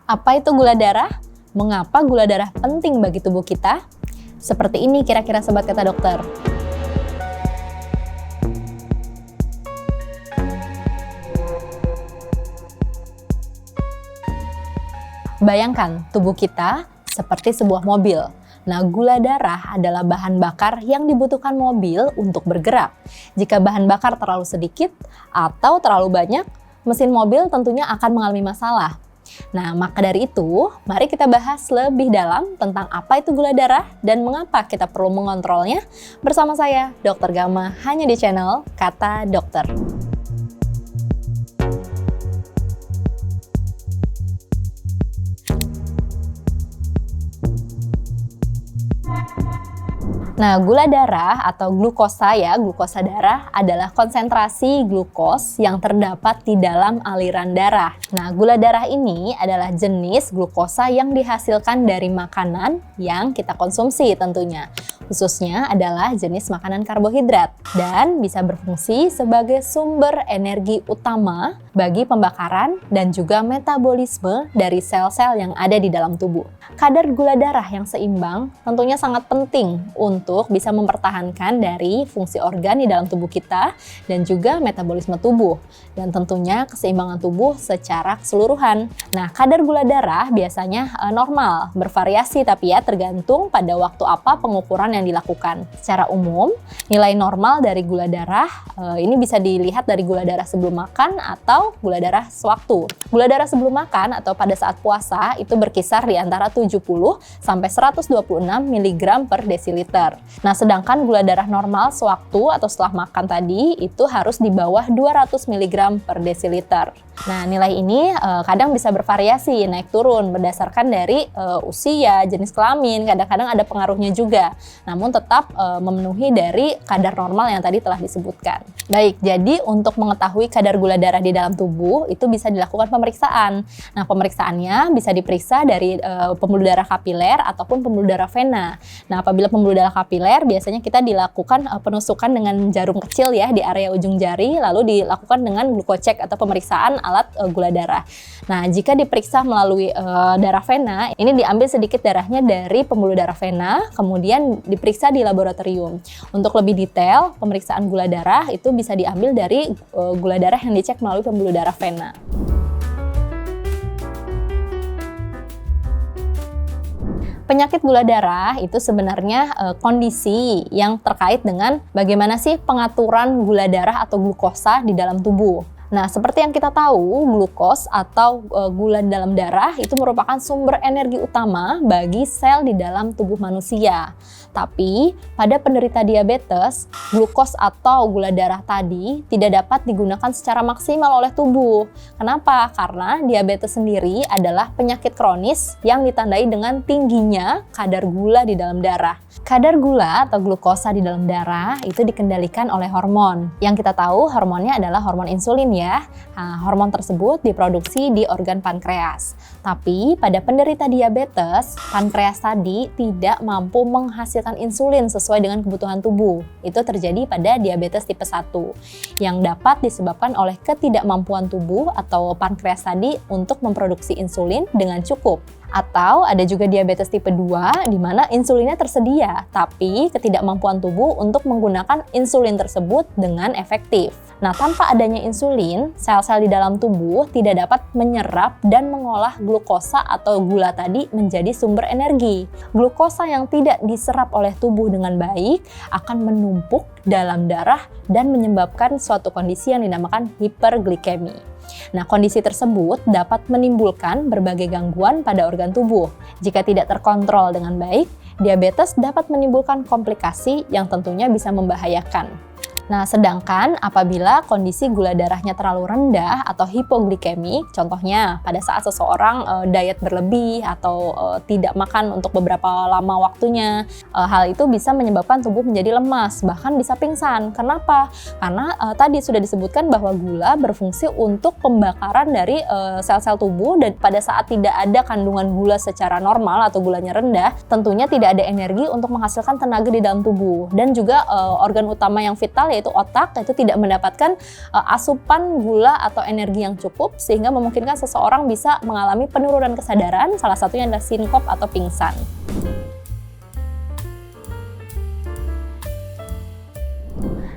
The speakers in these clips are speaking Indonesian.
Apa itu gula darah? Mengapa gula darah penting bagi tubuh kita? Seperti ini kira-kira Sobat Kata Dokter. Bayangkan tubuh kita seperti sebuah mobil. Nah, gula darah adalah bahan bakar yang dibutuhkan mobil untuk bergerak. Jika bahan bakar terlalu sedikit atau terlalu banyak, mesin mobil tentunya akan mengalami masalah. Nah, maka dari itu, mari kita bahas lebih dalam tentang apa itu gula darah dan mengapa kita perlu mengontrolnya bersama saya, Dr. Gama, hanya di channel Kata Dokter. Nah, gula darah atau glukosa glukosa darah adalah konsentrasi glukos yang terdapat di dalam aliran darah. Nah, gula darah ini adalah jenis glukosa yang dihasilkan dari makanan yang kita konsumsi tentunya. Khususnya adalah jenis makanan karbohidrat dan bisa berfungsi sebagai sumber energi utama bagi pembakaran dan juga metabolisme dari sel-sel yang ada di dalam tubuh. Kadar gula darah yang seimbang tentunya sangat penting untuk bisa mempertahankan dari fungsi organ di dalam tubuh kita dan juga metabolisme tubuh dan tentunya keseimbangan tubuh secara keseluruhan. Nah, kadar gula darah biasanya normal, bervariasi tapi ya tergantung pada waktu apa pengukuran yang dilakukan. Secara umum, nilai normal dari gula darah ini bisa dilihat dari gula darah sebelum makan atau gula darah sewaktu. Gula darah sebelum makan atau pada saat puasa itu berkisar di antara 70 sampai 126 mg per desiliter. Nah, sedangkan gula darah normal sewaktu atau setelah makan tadi itu harus di bawah 200 mg per desiliter. Nah, nilai ini kadang bisa bervariasi, naik turun berdasarkan dari usia, jenis kelamin, kadang-kadang ada pengaruhnya juga. Namun tetap memenuhi dari kadar normal yang tadi telah disebutkan. Baik, jadi untuk mengetahui kadar gula darah di dalam tubuh itu bisa dilakukan pemeriksaan. Nah, pemeriksaannya bisa diperiksa dari pembuluh darah kapiler ataupun pembuluh darah vena. Nah, apabila pembuluh darah kapiler biasanya kita dilakukan penusukan dengan jarum kecil ya di area ujung jari, lalu dilakukan dengan glukocek atau pemeriksaan alat gula darah. Nah, jika diperiksa melalui darah vena, ini diambil sedikit darahnya dari pembuluh darah vena, kemudian diperiksa di laboratorium. Untuk lebih detail, pemeriksaan gula darah itu bisa diambil dari gula darah yang dicek melalui pembuluh darah vena. Penyakit gula darah itu sebenarnya kondisi yang terkait dengan bagaimana sih pengaturan gula darah atau glukosa di dalam tubuh. Nah, seperti yang kita tahu, glukos atau gula dalam darah itu merupakan sumber energi utama bagi sel di dalam tubuh manusia. Tapi, pada penderita diabetes, glukos atau gula darah tadi tidak dapat digunakan secara maksimal oleh tubuh. Kenapa? Karena diabetes sendiri adalah penyakit kronis yang ditandai dengan tingginya kadar gula di dalam darah. Kadar gula atau glukosa di dalam darah itu dikendalikan oleh hormon. Yang kita tahu hormonnya adalah hormon insulin ya. Nah, hormon tersebut diproduksi di organ pankreas. Tapi pada penderita diabetes, pankreas tadi tidak mampu menghasilkan insulin sesuai dengan kebutuhan tubuh. Itu terjadi pada diabetes tipe 1 yang dapat disebabkan oleh ketidakmampuan tubuh atau pankreas tadi untuk memproduksi insulin dengan cukup. Atau ada juga diabetes tipe 2 di mana insulinnya tersedia, tapi ketidakmampuan tubuh untuk menggunakan insulin tersebut dengan efektif. Nah, tanpa adanya insulin, sel-sel di dalam tubuh tidak dapat menyerap dan mengolah glukosa atau gula tadi menjadi sumber energi. Glukosa yang tidak diserap oleh tubuh dengan baik akan menumpuk dalam darah dan menyebabkan suatu kondisi yang dinamakan hiperglikemi. Nah, kondisi tersebut dapat menimbulkan berbagai gangguan pada organ tubuh. Jika tidak terkontrol dengan baik, diabetes dapat menimbulkan komplikasi yang tentunya bisa membahayakan. Nah, sedangkan apabila kondisi gula darahnya terlalu rendah atau hipoglikemi, contohnya pada saat seseorang diet berlebih atau tidak makan untuk beberapa lama waktunya, hal itu bisa menyebabkan tubuh menjadi lemas, bahkan bisa pingsan. Kenapa? Karena tadi sudah disebutkan bahwa gula berfungsi untuk pembakaran dari sel-sel tubuh, dan pada saat tidak ada kandungan gula secara normal atau gulanya rendah, tentunya tidak ada energi untuk menghasilkan tenaga di dalam tubuh. Dan juga organ utama yang vital yaitu otak, itu tidak mendapatkan asupan gula atau energi yang cukup, sehingga memungkinkan seseorang bisa mengalami penurunan kesadaran, salah satunya adalah sinkop atau pingsan.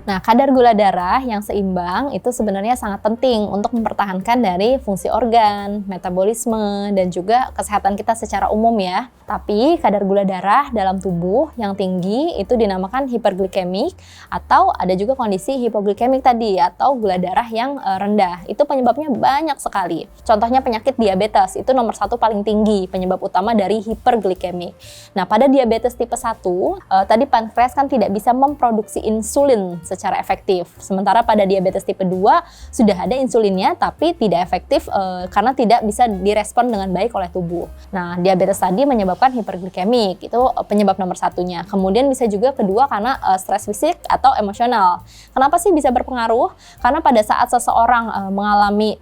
Nah, kadar gula darah yang seimbang itu sebenarnya sangat penting untuk mempertahankan dari fungsi organ, metabolisme, dan juga kesehatan kita secara umum ya. Tapi kadar gula darah dalam tubuh yang tinggi itu dinamakan hiperglikemik, atau ada juga kondisi hipoglikemik tadi atau gula darah yang rendah. Itu penyebabnya banyak sekali. Contohnya penyakit diabetes, itu nomor 1 paling tinggi penyebab utama dari hiperglikemik. Nah, pada diabetes tipe 1, tadi pankreas kan tidak bisa memproduksi insulin secara efektif. Sementara pada diabetes tipe 2 sudah ada insulinnya tapi tidak efektif karena tidak bisa direspon dengan baik oleh tubuh. Nah, diabetes tadi menyebabkan hiperglikemik, itu penyebab nomor 1-nya. Kemudian bisa juga kedua karena stres fisik atau emosional. Kenapa sih bisa berpengaruh? Karena pada saat seseorang mengalami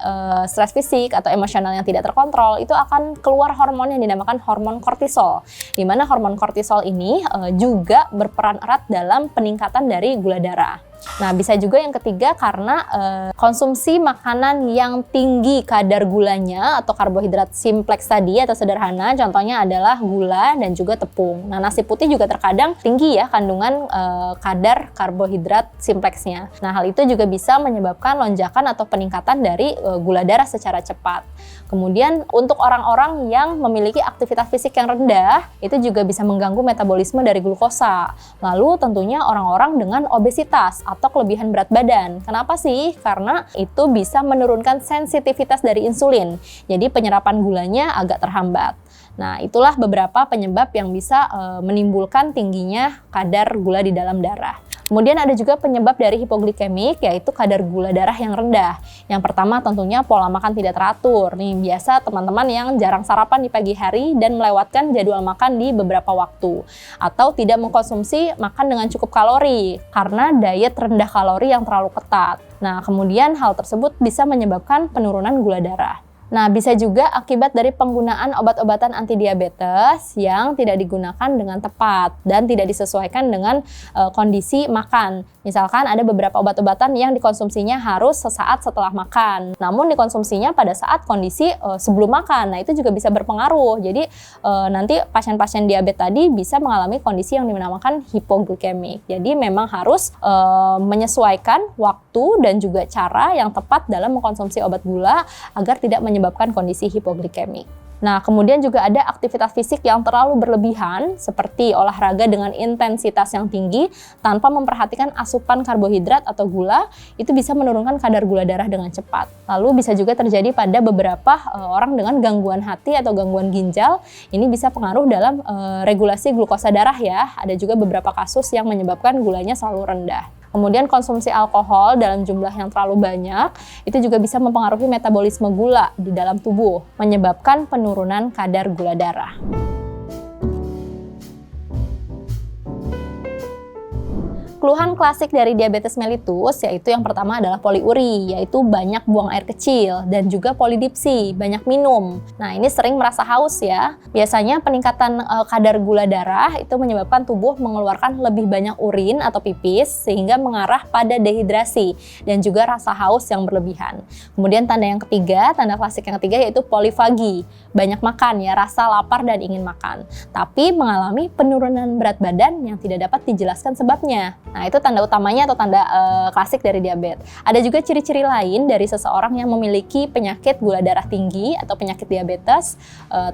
stres fisik atau emosional yang tidak terkontrol, itu akan keluar hormon yang dinamakan hormon kortisol. Di mana hormon kortisol ini juga berperan erat dalam peningkatan dari gula darah. Nah, bisa juga yang ketiga karena konsumsi makanan yang tinggi kadar gulanya atau karbohidrat simpleks tadi atau sederhana, contohnya adalah gula dan juga tepung. Nah, nasi putih juga terkadang tinggi ya kandungan kadar karbohidrat simpleksnya. Nah, hal itu juga bisa menyebabkan lonjakan atau peningkatan dari gula darah secara cepat. Kemudian untuk orang-orang yang memiliki aktivitas fisik yang rendah, itu juga bisa mengganggu metabolisme dari glukosa. Lalu tentunya orang-orang dengan obesitas atau kelebihan berat badan. Kenapa sih? Karena itu bisa menurunkan sensitivitas dari insulin. Jadi penyerapan gulanya agak terhambat. Nah, itulah beberapa penyebab yang bisa menimbulkan tingginya kadar gula di dalam darah. Kemudian ada juga penyebab dari hipoglikemik, yaitu kadar gula darah yang rendah. Yang pertama tentunya pola makan tidak teratur. Nih, biasa teman-teman yang jarang sarapan di pagi hari dan melewatkan jadwal makan di beberapa waktu. Atau tidak mengkonsumsi makan dengan cukup kalori, karena diet rendah kalori yang terlalu ketat. Nah, kemudian hal tersebut bisa menyebabkan penurunan gula darah. Nah, bisa juga akibat dari penggunaan obat-obatan antidiabetes yang tidak digunakan dengan tepat dan tidak disesuaikan dengan kondisi makan. Misalkan ada beberapa obat-obatan yang dikonsumsinya harus sesaat setelah makan, namun dikonsumsinya pada saat kondisi sebelum makan. Nah, itu juga bisa berpengaruh. Jadi nanti pasien-pasien diabetes tadi bisa mengalami kondisi yang dinamakan hipoglikemik. Jadi memang harus menyesuaikan waktu dan juga cara yang tepat dalam mengkonsumsi obat gula agar tidak menyebabkan kondisi hipoglikemik. Nah, kemudian juga ada aktivitas fisik yang terlalu berlebihan, seperti olahraga dengan intensitas yang tinggi tanpa memperhatikan asupan karbohidrat atau gula, itu bisa menurunkan kadar gula darah dengan cepat. Lalu bisa juga terjadi pada beberapa orang dengan gangguan hati atau gangguan ginjal, ini bisa pengaruh dalam regulasi glukosa darah ya. Ada juga beberapa kasus yang menyebabkan gulanya selalu rendah. Kemudian konsumsi alkohol dalam jumlah yang terlalu banyak, itu juga bisa mempengaruhi metabolisme gula di dalam tubuh, menyebabkan penurunan kadar gula darah. Keluhan klasik dari diabetes mellitus yaitu yang pertama adalah poliuri, yaitu banyak buang air kecil, dan juga polidipsi, banyak minum. Nah, ini sering merasa haus ya. Biasanya peningkatan kadar gula darah itu menyebabkan tubuh mengeluarkan lebih banyak urin atau pipis sehingga mengarah pada dehidrasi dan juga rasa haus yang berlebihan. Kemudian tanda klasik yang ketiga yaitu polifagi, banyak makan ya, rasa lapar dan ingin makan, tapi mengalami penurunan berat badan yang tidak dapat dijelaskan sebabnya. Nah, itu tanda utamanya atau tanda klasik dari diabetes. Ada juga ciri-ciri lain dari seseorang yang memiliki penyakit gula darah tinggi atau penyakit diabetes,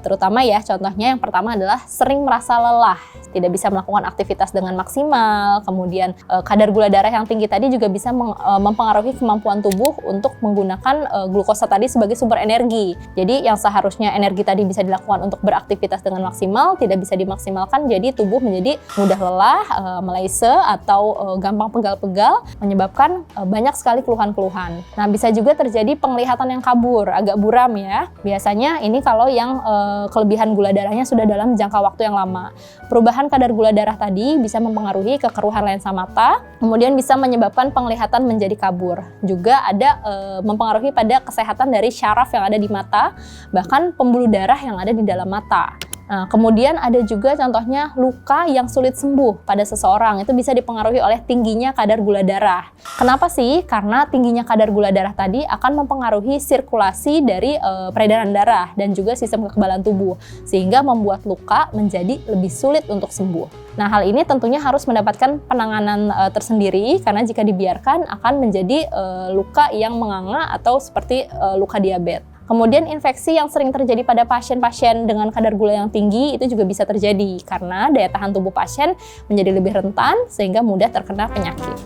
terutama ya, contohnya yang pertama adalah sering merasa lelah, tidak bisa melakukan aktivitas dengan maksimal. Kemudian kadar gula darah yang tinggi tadi juga bisa mempengaruhi kemampuan tubuh untuk menggunakan glukosa tadi sebagai sumber energi. Jadi yang seharusnya energi tadi bisa dilakukan untuk beraktivitas dengan maksimal, tidak bisa dimaksimalkan, jadi tubuh menjadi mudah lelah, melese, atau gampang pegal-pegal, menyebabkan banyak sekali keluhan-keluhan. Nah, bisa juga terjadi penglihatan yang kabur, agak buram ya. Biasanya ini kalau yang kelebihan gula darahnya sudah dalam jangka waktu yang lama. Perubahan kadar gula darah tadi bisa mempengaruhi kekeruhan lensa mata, kemudian bisa menyebabkan penglihatan menjadi kabur. Juga ada mempengaruhi pada kesehatan dari syaraf yang ada di mata, bahkan pembuluh darah yang ada di dalam mata. Nah, kemudian ada juga contohnya luka yang sulit sembuh pada seseorang. Itu bisa dipengaruhi oleh tingginya kadar gula darah. Kenapa sih? Karena tingginya kadar gula darah tadi akan mempengaruhi sirkulasi dari peredaran darah dan juga sistem kekebalan tubuh, sehingga membuat luka menjadi lebih sulit untuk sembuh. Nah, hal ini tentunya harus mendapatkan penanganan tersendiri, karena jika dibiarkan akan menjadi luka yang menganga atau seperti luka diabetes. Kemudian infeksi yang sering terjadi pada pasien-pasien dengan kadar gula yang tinggi itu juga bisa terjadi karena daya tahan tubuh pasien menjadi lebih rentan sehingga mudah terkena penyakit.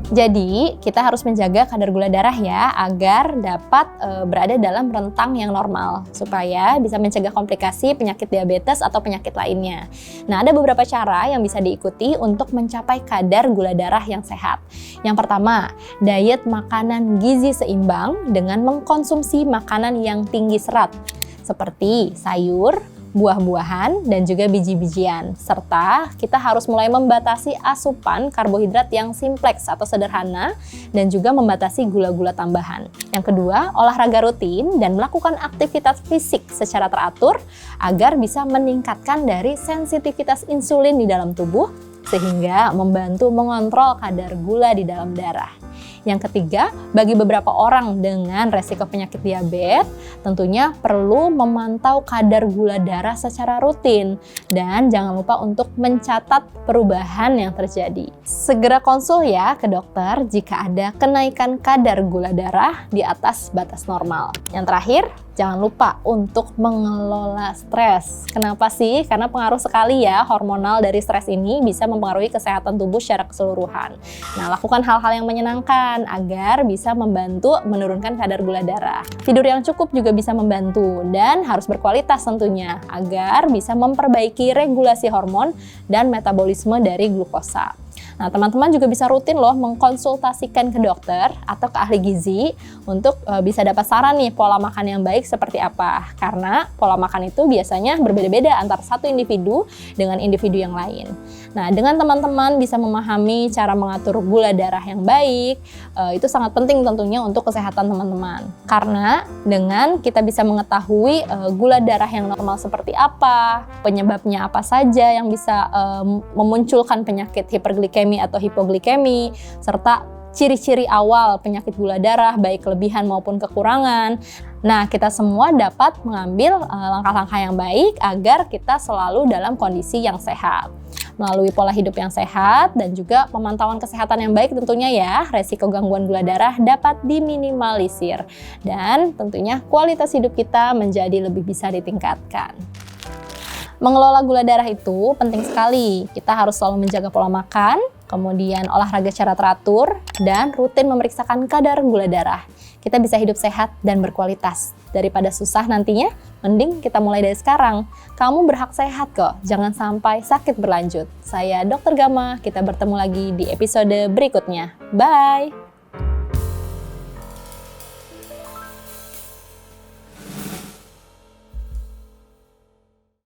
Jadi, kita harus menjaga kadar gula darah ya, agar dapat berada dalam rentang yang normal, supaya bisa mencegah komplikasi penyakit diabetes atau penyakit lainnya. Nah, ada beberapa cara yang bisa diikuti untuk mencapai kadar gula darah yang sehat. Yang pertama, diet makanan gizi seimbang dengan mengkonsumsi makanan yang tinggi serat, seperti sayur, buah-buahan, dan juga biji-bijian. Serta kita harus mulai membatasi asupan karbohidrat yang simpleks atau sederhana dan juga membatasi gula-gula tambahan. Yang kedua, olahraga rutin dan melakukan aktivitas fisik secara teratur agar bisa meningkatkan dari sensitivitas insulin di dalam tubuh sehingga membantu mengontrol kadar gula di dalam darah. Yang ketiga, bagi beberapa orang dengan resiko penyakit diabetes, tentunya perlu memantau kadar gula darah secara rutin dan jangan lupa untuk mencatat perubahan yang terjadi. Segera konsul ya ke dokter jika ada kenaikan kadar gula darah di atas batas normal. Yang terakhir, jangan lupa untuk mengelola stres. Kenapa sih? Karena pengaruh sekali ya hormonal dari stres ini bisa mempengaruhi kesehatan tubuh secara keseluruhan. Nah, lakukan hal-hal yang menyenangkan agar bisa membantu menurunkan kadar gula darah. Tidur yang cukup juga bisa membantu dan harus berkualitas tentunya agar bisa memperbaiki regulasi hormon dan metabolisme dari glukosa. Nah, teman-teman juga bisa rutin loh mengkonsultasikan ke dokter atau ke ahli gizi untuk bisa dapat saran nih pola makan yang baik seperti apa. Karena pola makan itu biasanya berbeda-beda antara satu individu dengan individu yang lain. Nah, dengan teman-teman bisa memahami cara mengatur gula darah yang baik, itu sangat penting tentunya untuk kesehatan teman-teman. Karena dengan kita bisa mengetahui gula darah yang normal seperti apa, penyebabnya apa saja yang bisa memunculkan penyakit hiperglikemi atau hipoglikemi, serta ciri-ciri awal penyakit gula darah baik kelebihan maupun kekurangan. Nah, kita semua dapat mengambil langkah-langkah yang baik agar kita selalu dalam kondisi yang sehat. Melalui pola hidup yang sehat dan juga pemantauan kesehatan yang baik tentunya ya, resiko gangguan gula darah dapat diminimalisir dan tentunya kualitas hidup kita menjadi lebih bisa ditingkatkan. Mengelola gula darah itu penting sekali. Kita harus selalu menjaga pola makan, kemudian olahraga secara teratur, dan rutin memeriksakan kadar gula darah. Kita bisa hidup sehat dan berkualitas. Daripada susah nantinya, mending kita mulai dari sekarang. Kamu berhak sehat kok, jangan sampai sakit berlanjut. Saya Dr. Gama, kita bertemu lagi di episode berikutnya. Bye!